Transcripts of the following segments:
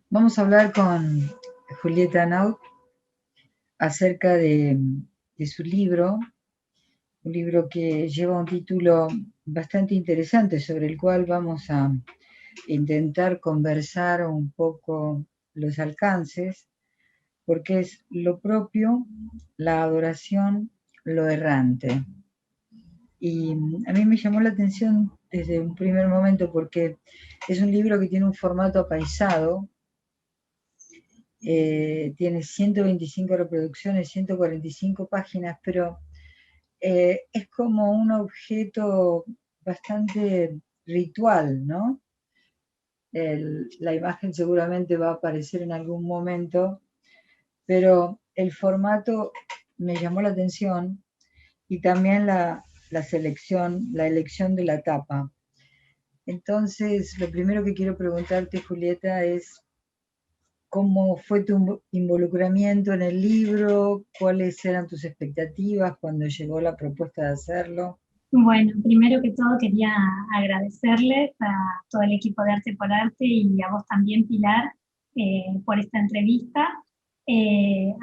Vamos a hablar con Julieta Naut acerca de su libro, un libro que lleva un título bastante interesante sobre el cual vamos a intentar conversar un poco los alcances, porque es lo propio, la adoración, lo errante. Y a mí me llamó la atención desde un primer momento porque es un libro que tiene un formato apaisado. Tiene 125 reproducciones, 145 páginas, pero es como un objeto bastante ritual, ¿no? La imagen seguramente va a aparecer en algún momento, pero el formato me llamó la atención y también la elección de la tapa. Entonces, lo primero que quiero preguntarte, Julieta, es cómo fue tu involucramiento en el libro, cuáles eran tus expectativas cuando llegó la propuesta de hacerlo. Bueno, primero que todo quería agradecerles a todo el equipo de Arte por Arte y a vos también, Pilar, por esta entrevista.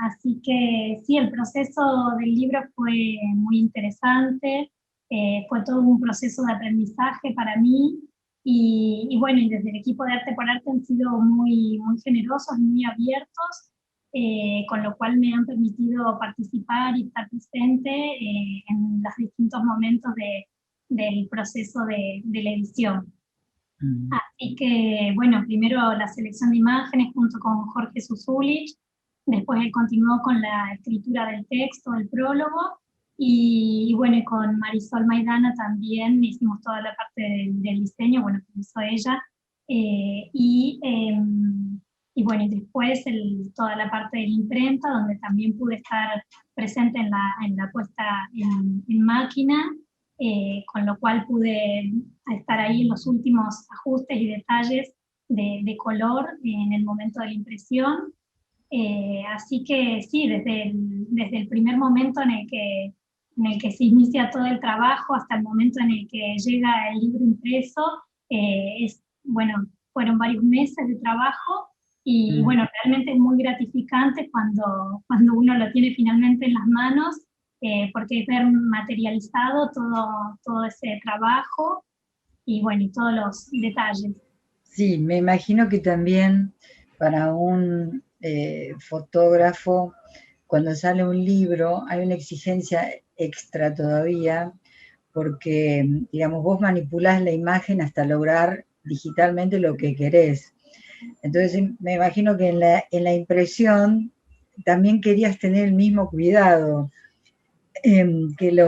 Así que sí, el proceso del libro fue muy interesante, fue todo un proceso de aprendizaje para mí y bueno, y desde el equipo de Arte por Arte han sido muy generosos, muy abiertos, con lo cual me han permitido participar y estar presente en los distintos momentos del proceso de la edición. Mm. Así que, bueno, primero la selección de imágenes junto con Jorge Susulich, después él continuó con la escritura del texto, el prólogo, y bueno, y con Marisol Maidana también hicimos toda la parte del diseño, bueno, que hizo ella, eh, y, eh, y bueno, y después toda la parte de la imprenta, donde también pude estar presente en la puesta en máquina, con lo cual pude estar ahí en los últimos ajustes y detalles color en el momento de la impresión. Así que sí, desde el primer momento en el que se inicia todo el trabajo hasta el momento en el que llega el libro impreso, bueno, fueron varios meses de trabajo y Mm. bueno, realmente es muy gratificante cuando uno lo tiene finalmente en las manos, porque es ver materializado todo ese trabajo y bueno, y todos los detalles. Sí, me imagino que también para un fotógrafo, cuando sale un libro, hay una exigencia extra todavía, porque, digamos, vos manipulás la imagen hasta lograr digitalmente lo que querés. Entonces, me imagino que en la impresión también querías tener el mismo cuidado, que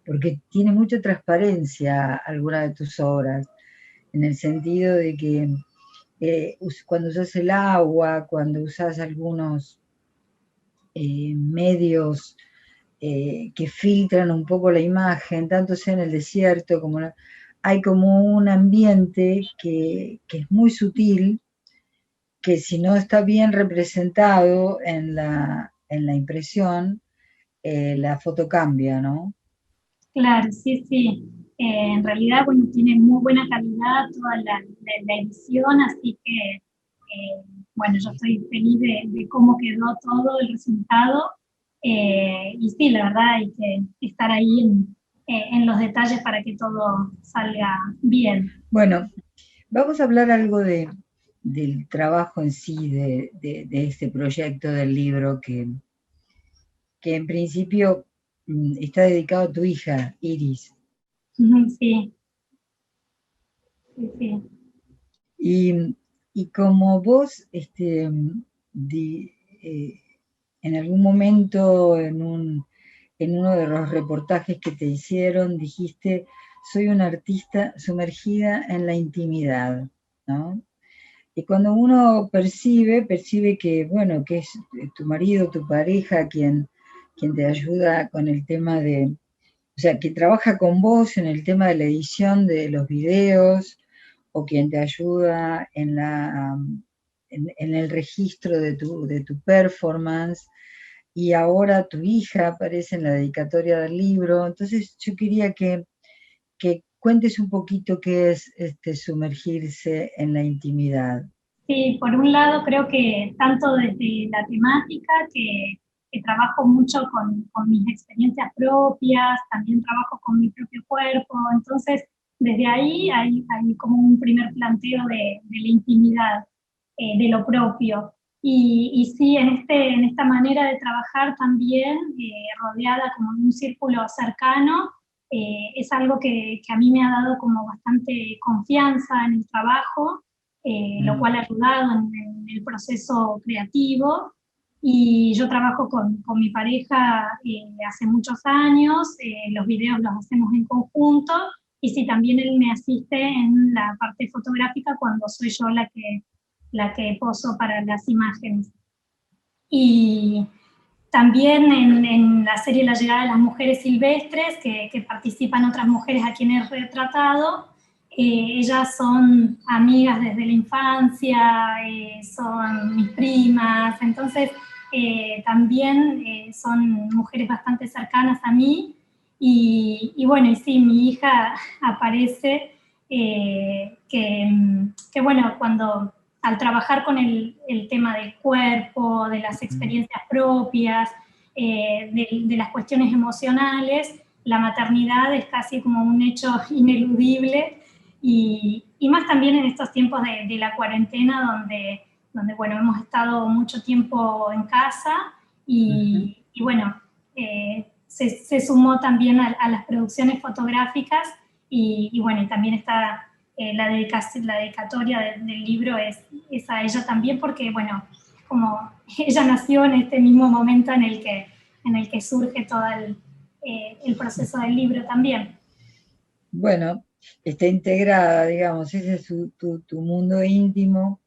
porque tiene mucha transparencia alguna de tus obras, en el sentido de que cuando usas el agua, cuando usas algunos medios que filtran un poco la imagen, tanto sea en el desierto como hay como un ambiente que es muy sutil, que si no está bien representado en la impresión, la foto cambia, ¿no? Claro, sí, sí. En realidad, bueno, tiene muy buena calidad toda la edición, así que, bueno, yo estoy feliz de cómo quedó todo el resultado. Y sí, la verdad hay que estar ahí en los detalles para que todo salga bien. Bueno, vamos a hablar algo del trabajo en sí, de este proyecto del libro que en principio está dedicado a tu hija, Iris. Ujú, sí, sí, sí. Y, y como vos, di- eh, en algún momento, en uno de los reportajes que te hicieron, dijiste, soy una artista sumergida en la intimidad, ¿no? Y cuando uno percibe que, bueno, que es tu marido, tu pareja, quien te ayuda con el tema o sea, que trabaja con vos en el tema de la edición de los videos, o quien te ayuda en el registro de tu performance, y ahora tu hija aparece en la dedicatoria del libro. Entonces yo quería que cuentes un poquito qué es sumergirse en la intimidad. Sí, por un lado creo que tanto desde la temática, que trabajo mucho con mis experiencias propias, también trabajo con mi propio cuerpo, entonces desde ahí hay como un primer planteo de la intimidad, de lo propio. Y sí, en esta manera de trabajar también, rodeada como de un círculo cercano, es algo que a mí me ha dado como bastante confianza en el trabajo, lo cual ha ayudado en el proceso creativo. Y yo trabajo con mi pareja hace muchos años, los videos los hacemos en conjunto, y sí, también él me asiste en la parte fotográfica cuando soy yo la que poso para las imágenes. Y también en la serie La llegada de las mujeres silvestres, que participan otras mujeres a quienes he retratado, ellas son amigas desde la infancia, son mis primas, entonces también son mujeres bastante cercanas a mí. Y bueno, y sí, mi hija aparece, que bueno, cuando al trabajar con el tema del cuerpo, de las experiencias propias, de las cuestiones emocionales, la maternidad es casi como un hecho ineludible, y más también en estos tiempos de la cuarentena, donde bueno, hemos estado mucho tiempo en casa, y bueno, se sumó también a las producciones fotográficas, y bueno, y también está la dedicatoria del libro es a ella también, porque bueno, como ella nació en este mismo momento en el que surge todo el proceso del libro también. Bueno, está integrada, digamos, ese es tu mundo íntimo.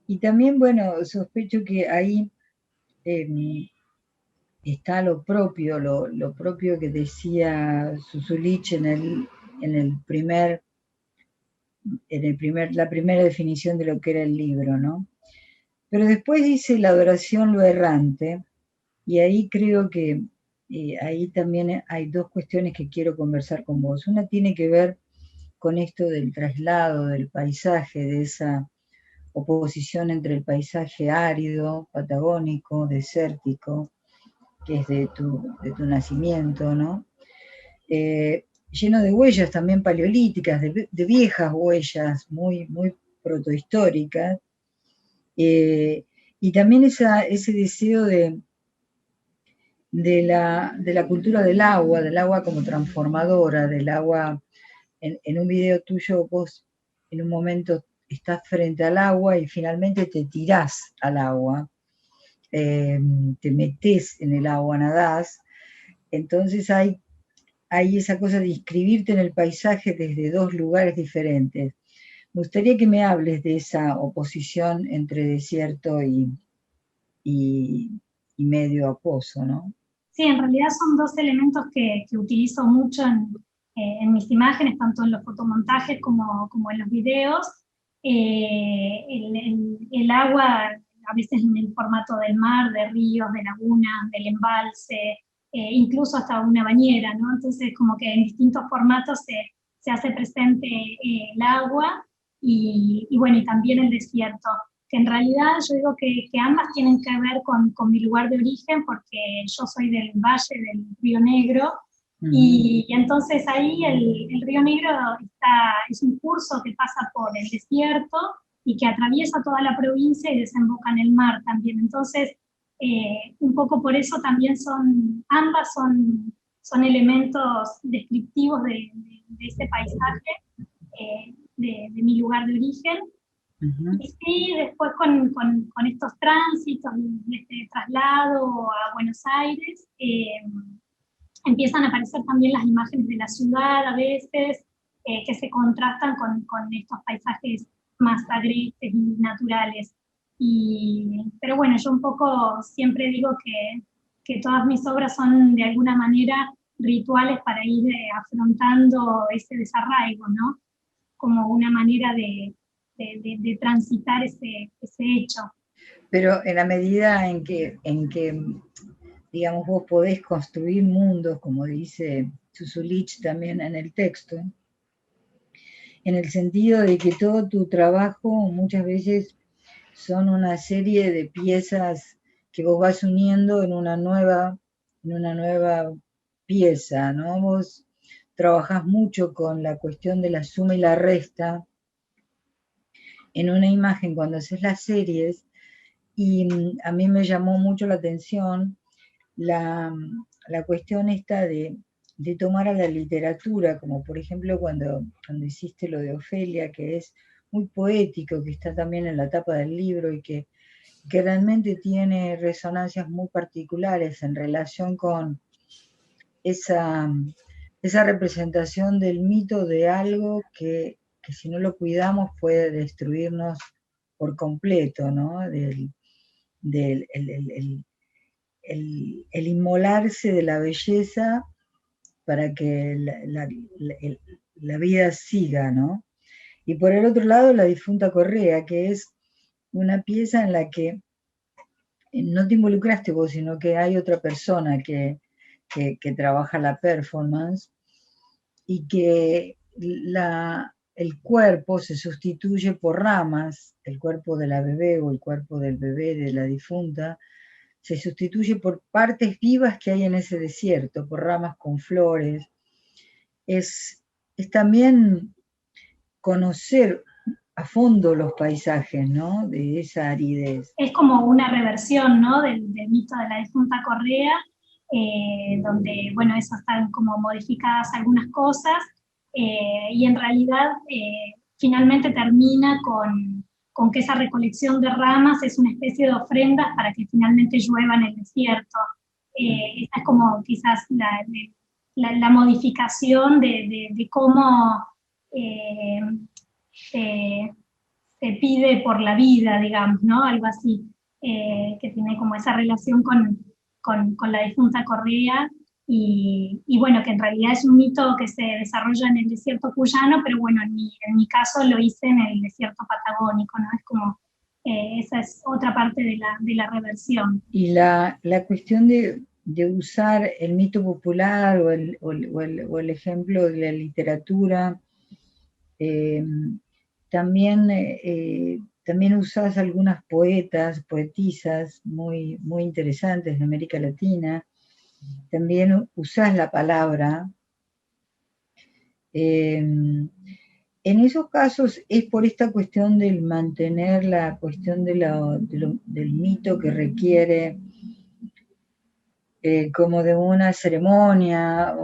Y también, bueno, sospecho que ahí está lo propio que decía Susulich la primera definición de lo que era el libro, ¿no? Pero después dice la adoración, lo errante, y ahí creo que ahí también hay dos cuestiones que quiero conversar con vos. Una tiene que ver con esto del traslado del paisaje, de esa oposición entre el paisaje árido, patagónico, desértico, que es de tu nacimiento, ¿no? Lleno de huellas también paleolíticas, de viejas huellas muy protohistóricas, y también ese deseo de la cultura del agua como transformadora, del agua. En un video tuyo vos en un momento estás frente al agua y finalmente te tirás al agua, te metés en el agua, nadás, entonces hay esa cosa de inscribirte en el paisaje desde dos lugares diferentes. Me gustaría que me hables de esa oposición entre desierto y, y medio aposo, ¿no? Sí, en realidad son dos elementos que utilizo mucho en mis imágenes, tanto en los fotomontajes como en los videos. El agua, a veces en el formato del mar, de ríos, de lagunas, del embalse, incluso hasta una bañera, ¿no? Entonces, como que en distintos formatos se hace presente el agua, y bueno, y también el desierto, que en realidad yo digo que ambas tienen que ver con mi lugar de origen, porque yo soy del valle del Río Negro, y entonces ahí el Río Negro es un curso que pasa por el desierto y que atraviesa toda la provincia y desemboca en el mar también. Entonces, un poco por eso también ambas son elementos descriptivos de este paisaje, de mi lugar de origen. Y sí, después con estos tránsitos, este traslado a Buenos Aires, empiezan a aparecer también las imágenes de la ciudad a veces, que se contrastan con estos paisajes más agrestes y naturales. Pero bueno, yo un poco siempre digo que todas mis obras son de alguna manera rituales para ir afrontando ese desarraigo, ¿no? Como una manera de transitar ese hecho. Pero en la medida en que, digamos, vos podés construir mundos, como dice Susulich también en el texto, en el sentido de que todo tu trabajo muchas veces son una serie de piezas que vos vas uniendo en una nueva pieza, ¿no? Vos trabajás mucho con la cuestión de la suma y la resta en una imagen cuando haces las series, y a mí me llamó mucho la atención la, la cuestión esta de tomar a la literatura, como por ejemplo cuando hiciste lo de Ofelia, que es muy poético, que está también en la tapa del libro y que realmente tiene resonancias muy particulares en relación con esa, esa representación del mito de algo que si no lo cuidamos puede destruirnos por completo, ¿no? Del el inmolarse de la belleza para que la vida siga, ¿no? Y por el otro lado, la difunta Correa, que es una pieza en la que no te involucraste vos, sino que hay otra persona que trabaja la performance y que el cuerpo se sustituye por ramas, el cuerpo de la bebé o el cuerpo del bebé de la difunta, se sustituye por partes vivas que hay en ese desierto, por ramas con flores. Es también conocer a fondo los paisajes, ¿no? De esa aridez. Es como una reversión, ¿no? Del mito de la difunta Correa, donde, bueno, eso están como modificadas algunas cosas, y en realidad finalmente termina con que esa recolección de ramas es una especie de ofrendas para que finalmente llueva en el desierto. Esa es como quizás la modificación de cómo eh, se, se pide por la vida, digamos, ¿no? Algo así, que tiene como esa relación con la difunta Correa, y bueno, que en realidad es un mito que se desarrolla en el desierto cuyano, pero bueno, en mi caso lo hice en el desierto patagónico, ¿no? Es como, esa es otra parte de la reversión. Y la cuestión de usar el mito popular o el ejemplo de la literatura, eh, también usás algunas poetisas muy interesantes de América Latina, también usás la palabra. En esos casos es por esta cuestión del mantener la cuestión del mito que requiere como de una ceremonia,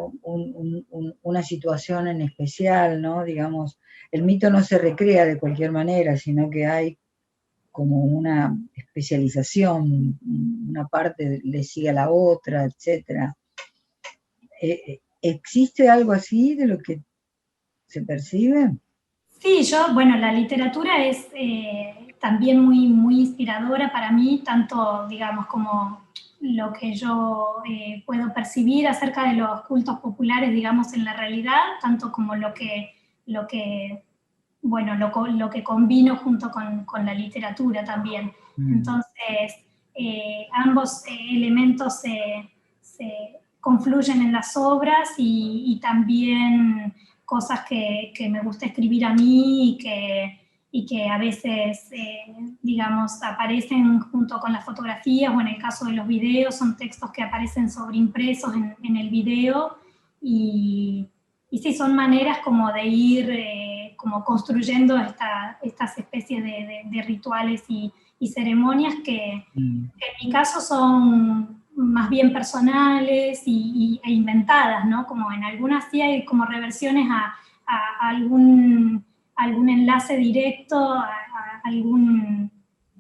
una situación en especial, ¿no? Digamos, el mito no se recrea de cualquier manera, sino que hay como una especialización, una parte le sigue a la otra, etc. ¿Existe algo así de lo que se percibe? Sí, yo, bueno, la literatura es también muy inspiradora para mí, tanto, digamos, como lo que yo puedo percibir acerca de los cultos populares, digamos, en la realidad, tanto como lo que bueno, lo que combino junto con la literatura también. Entonces, ambos elementos se confluyen en las obras, y también cosas que me gusta escribir a mí y que a veces, digamos, aparecen junto con las fotografías, o en el caso de los videos, son textos que aparecen sobreimpresos en el video, y sí, son maneras como de ir como construyendo estas especies de rituales y ceremonias en mi caso son más bien personales e inventadas, ¿no? Como en algunas sí hay como reversiones a algún enlace directo, a algún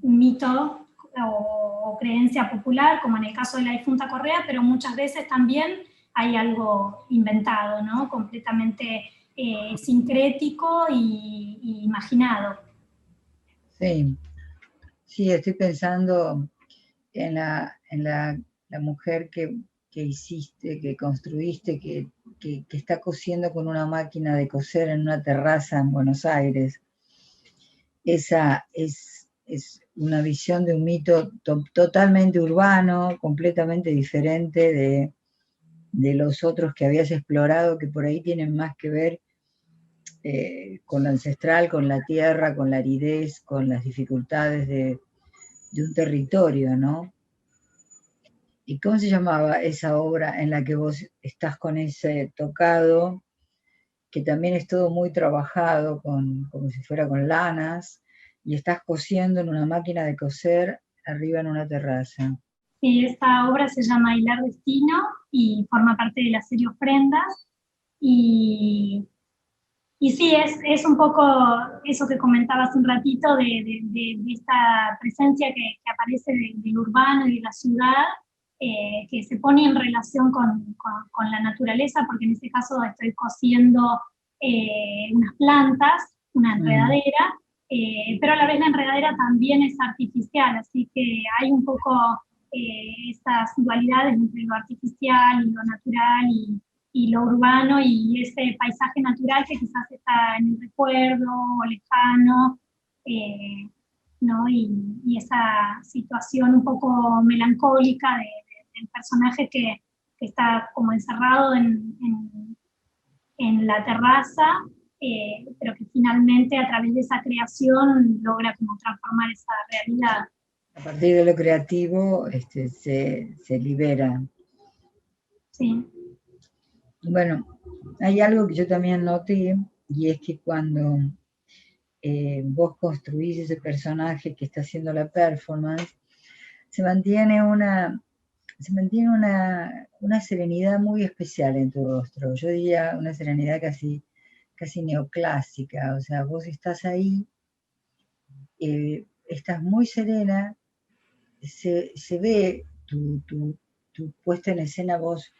mito o creencia popular, como en el caso de la difunta Correa, pero muchas veces también hay algo inventado, ¿no? Completamente sincrético y imaginado. Sí, sí, estoy pensando la mujer que hiciste, que construiste, que está cosiendo con una máquina de coser en una terraza en Buenos Aires. Esa es una visión de un mito totalmente urbano, completamente diferente de los otros que habías explorado, que por ahí tienen más que ver con lo ancestral, con la tierra, con la aridez, con las dificultades de un territorio, ¿no? ¿Y cómo se llamaba esa obra en la que vos estás con ese tocado, que también es todo muy trabajado, como si fuera con lanas, y estás cosiendo en una máquina de coser arriba en una terraza? Sí, esta obra se llama Hilar Destino y forma parte de la serie Ofrendas. Y, y sí, es un poco eso que comentaba hace un ratito de esta presencia que aparece del urbano y de la ciudad, que se pone en relación con la naturaleza, porque en este caso estoy cosiendo unas plantas, una Mm. enredadera, pero a la vez la enredadera también es artificial, así que hay un poco estas dualidades entre lo artificial y lo natural y lo urbano y ese paisaje natural que quizás está en el recuerdo o lejano, ¿no? Y esa situación un poco melancólica del personaje que está como encerrado en la terraza, pero que finalmente a través de esa creación logra como transformar esa realidad. A partir de lo creativo se libera. Sí. Bueno, hay algo que yo también noté, y es que cuando vos construís ese personaje que está haciendo la performance, se mantiene una serenidad muy especial en tu rostro. Yo diría una serenidad casi neoclásica. O sea, vos estás ahí, estás muy serena, se ve tu puesta en escena, vos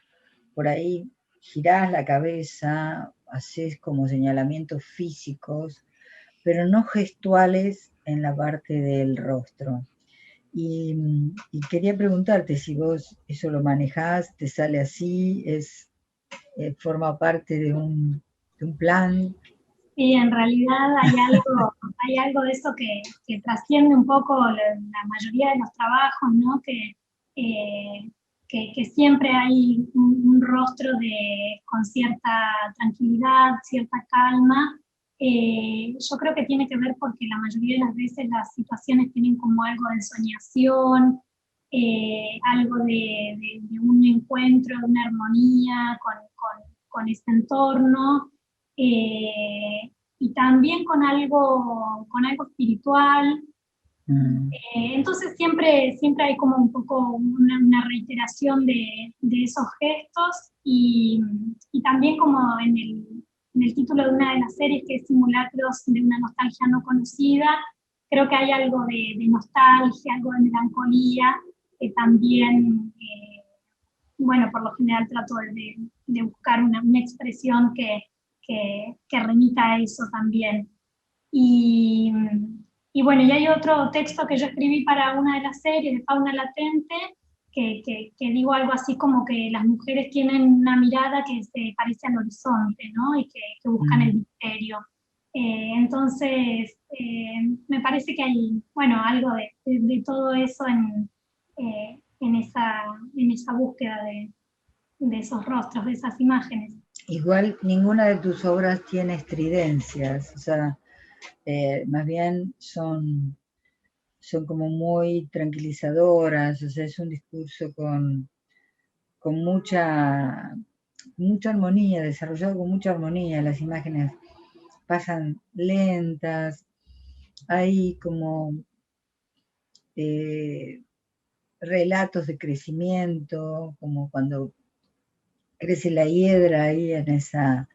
por ahí girás la cabeza, haces como señalamientos físicos, pero no gestuales en la parte del rostro. Y quería preguntarte si vos eso lo manejás, te sale así, forma parte de un plan. Sí, en realidad hay algo de eso que trasciende un poco la mayoría de los trabajos, ¿no? Que siempre hay un rostro con cierta tranquilidad, cierta calma. Yo creo que tiene que ver porque la mayoría de las veces las situaciones tienen como algo de ensoñación, algo de un encuentro, de una armonía con este entorno. Y también con algo espiritual. Mm. Entonces siempre hay como un poco una reiteración de esos gestos y también como en el título de una de las series que es Simulacros de una nostalgia no conocida, creo que hay algo de nostalgia, algo de melancolía, que también, bueno, por lo general trato de buscar una expresión que remita a eso también. Y, y bueno, y hay otro texto que yo escribí para una de las series de Fauna Latente, que digo algo así como que las mujeres tienen una mirada que se parece al horizonte, ¿no? Y que buscan el Mm. misterio. Entonces, me parece que hay, bueno, algo de todo eso en esa búsqueda de esos rostros, de esas imágenes. Igual ninguna de tus obras tiene estridencias, o sea, más bien son como muy tranquilizadoras, o sea, es un discurso con mucha armonía, desarrollado con mucha armonía. Las imágenes pasan lentas, hay como eh, relatos de crecimiento, como cuando crece la hiedra ahí en esa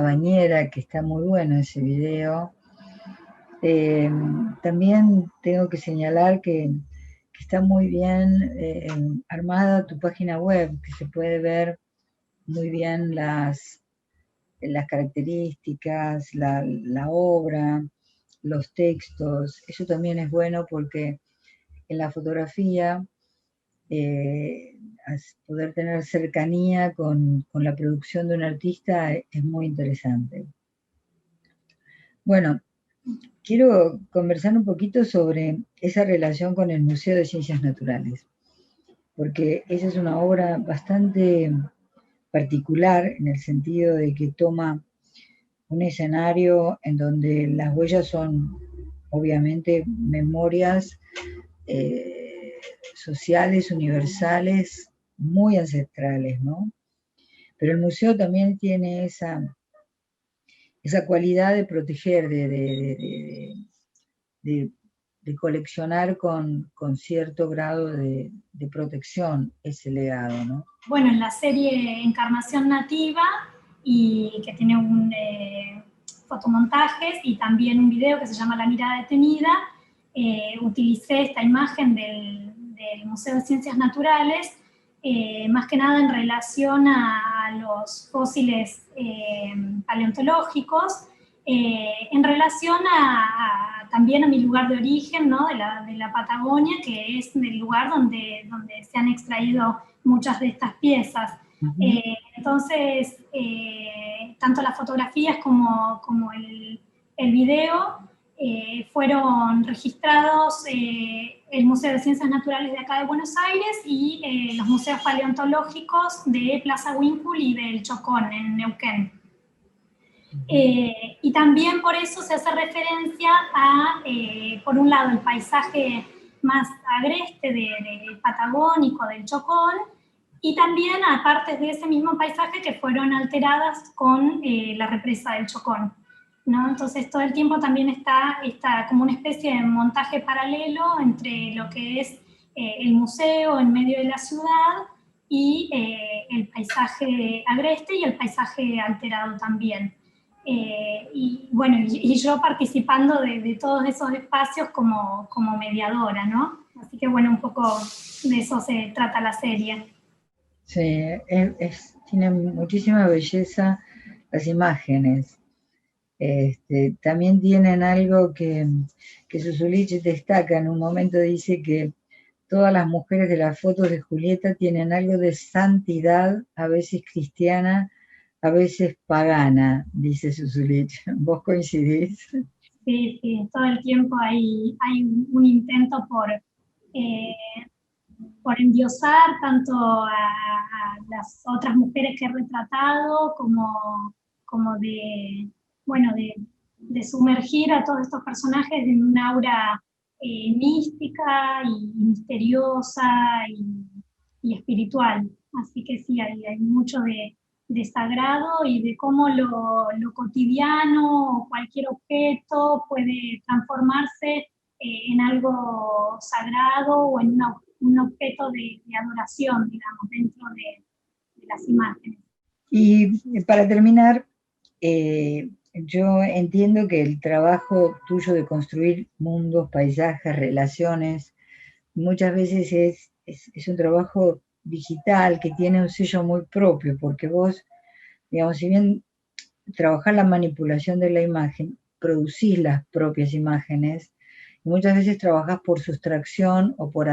bañera, que está muy bueno ese video. Eh, También tengo que señalar que está muy bien armada tu página web, que se puede ver muy bien las características, la obra, los textos. Eso también es bueno porque en la fotografía eh, poder tener cercanía con la producción de un artista es muy interesante. Bueno, quiero conversar un poquito sobre esa relación con el Museo de Ciencias Naturales, porque esa es una obra bastante particular en el sentido de que toma un escenario en donde las huellas son obviamente memorias sociales, universales, muy ancestrales, ¿no? Pero el museo también tiene esa cualidad de proteger, de, de coleccionar con cierto grado de protección ese legado, ¿no? Bueno, en la serie Encarnación Nativa, y que tiene un fotomontajes y también un video que se llama La mirada detenida, utilicé esta imagen del Museo de Ciencias Naturales, más que nada en relación a los fósiles paleontológicos, en relación también a mi lugar de origen, ¿no? de la Patagonia, que es el lugar donde se han extraído muchas de estas piezas. Uh-huh. Entonces, tanto las fotografías como el video fueron registrados el Museo de Ciencias Naturales de acá de Buenos Aires y los museos paleontológicos de Plaza Huíncul y del Chocón, en Neuquén. Y también por eso se hace referencia a, por un lado, el paisaje más agreste del patagónico, del Chocón, y también a partes de ese mismo paisaje que fueron alteradas con la represa del Chocón, ¿no? Entonces todo el tiempo también está como una especie de montaje paralelo entre lo que es el museo en medio de la ciudad y el paisaje agreste y el paisaje alterado también. Y bueno, y yo participando de todos esos espacios como mediadora, ¿no? Así que bueno, un poco de eso se trata la serie. Sí, tiene muchísima belleza las imágenes. También tienen algo que Susulich destaca, en un momento dice que todas las mujeres de las fotos de Julieta tienen algo de santidad, a veces cristiana, a veces pagana, dice Susulich. ¿Vos coincidís? Sí, sí, todo el tiempo hay un intento eh, por endiosar tanto a las otras mujeres que he retratado como bueno, de sumergir a todos estos personajes en un aura mística y misteriosa y espiritual. Así que sí, hay mucho de sagrado y de cómo lo cotidiano o cualquier objeto puede transformarse en algo sagrado o en un objeto de adoración, digamos, dentro de las imágenes. Y para terminar, yo entiendo que el trabajo tuyo de construir mundos, paisajes, relaciones, muchas veces es un trabajo digital que tiene un sello muy propio, porque vos, digamos, si bien trabajás la manipulación de la imagen, producís las propias imágenes, y muchas veces trabajás por sustracción o por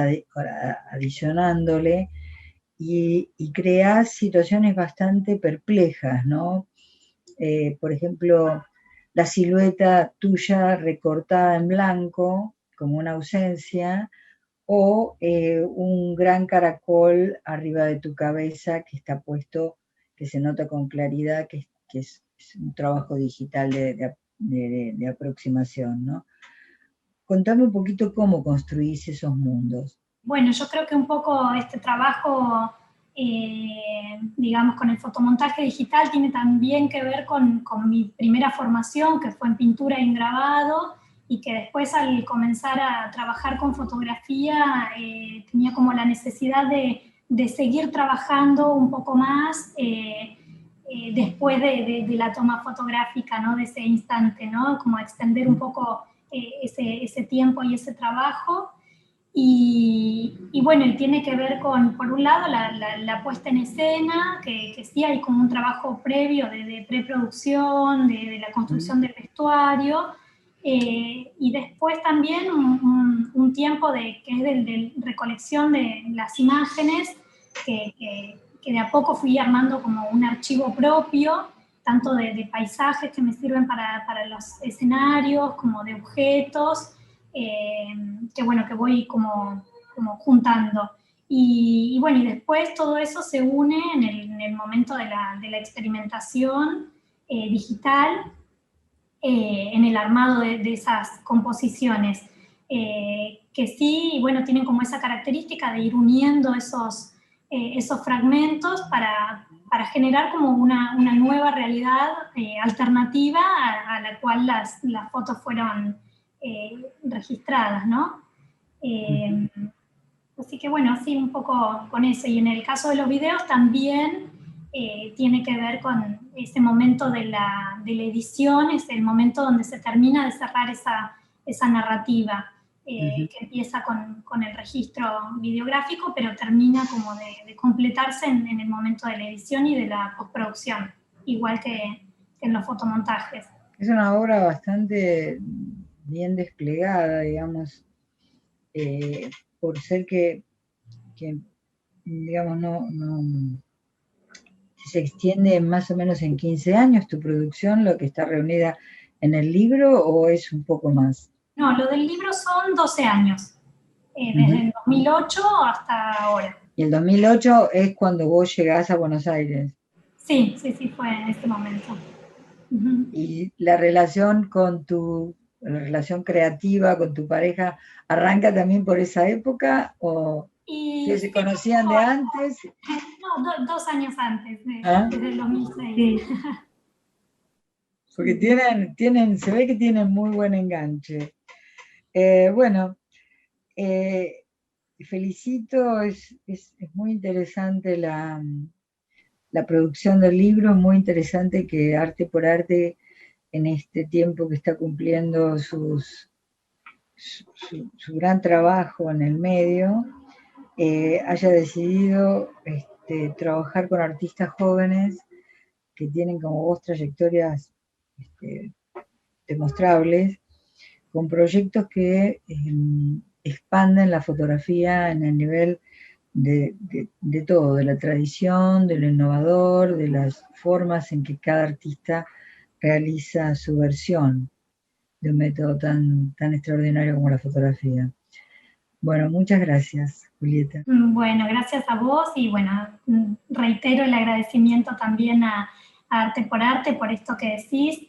adicionándole, y creás situaciones bastante perplejas, ¿no? Por ejemplo, la silueta tuya recortada en blanco, como una ausencia, o un gran caracol arriba de tu cabeza que está puesto, que se nota con claridad que es un trabajo digital de aproximación, ¿no? Contame un poquito cómo construís esos mundos. Bueno, yo creo que un poco este trabajo, digamos, con el fotomontaje digital tiene también que ver con mi primera formación, que fue en pintura y en grabado, y que después al comenzar a trabajar con fotografía tenía como la necesidad de seguir trabajando un poco más después de la toma fotográfica, ¿no? De ese instante, ¿no? Como extender un poco ese tiempo y ese trabajo. Y bueno, y tiene que ver con, por un lado, la puesta en escena, que sí hay como un trabajo previo de preproducción, de la construcción del vestuario, y después también un tiempo que es de recolección de las imágenes, que de a poco fui armando como un archivo propio, tanto de paisajes que me sirven para los escenarios, como de objetos, que bueno, que voy como juntando. Y bueno, y después todo eso se une en el momento de la experimentación digital, en el armado de esas composiciones, que sí, bueno, tienen como esa característica de ir uniendo esos fragmentos para generar como una nueva realidad alternativa a la cual las fotos fueron registradas, ¿no? Así que bueno, sí, un poco con eso. Y en el caso de los videos también tiene que ver con ese momento de la edición, es el momento donde se termina de cerrar esa narrativa, que empieza con el registro videográfico, pero termina como de completarse en el momento de la edición y de la postproducción, igual que en los fotomontajes. Es una obra bastante bien desplegada, digamos, por ser que digamos, se extiende más o menos en 15 años tu producción, lo que está reunida en el libro, o es un poco más? No, lo del libro son 12 años, desde el 2008 hasta ahora. Y el 2008 es cuando vos llegás a Buenos Aires. Sí, sí, sí, fue en este momento. Y la relación la relación creativa con tu pareja, ¿arranca también por esa época o que se conocían de antes? No, 2 años antes, ¿Ah? desde el 2006. Porque se ve que tienen muy buen enganche. Bueno, felicito, es muy interesante la producción del libro, muy interesante que Arte por Arte, en este tiempo que está cumpliendo su gran trabajo en el medio, haya decidido trabajar con artistas jóvenes que tienen como vos trayectorias demostrables, con proyectos que expanden la fotografía en el nivel de todo, de la tradición, de lo innovador, de las formas en que cada artista realiza su versión de un método tan extraordinario como la fotografía. Bueno, muchas gracias, Julieta. Bueno, gracias a vos y bueno, reitero el agradecimiento también a Arte por esto que decís,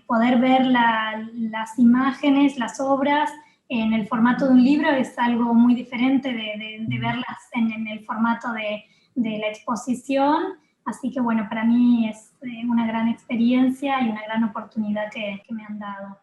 poder ver las imágenes, las obras en el formato de un libro es algo muy diferente de verlas en el formato de la exposición, así que bueno, para mí es una gran experiencia y una gran oportunidad que me han dado.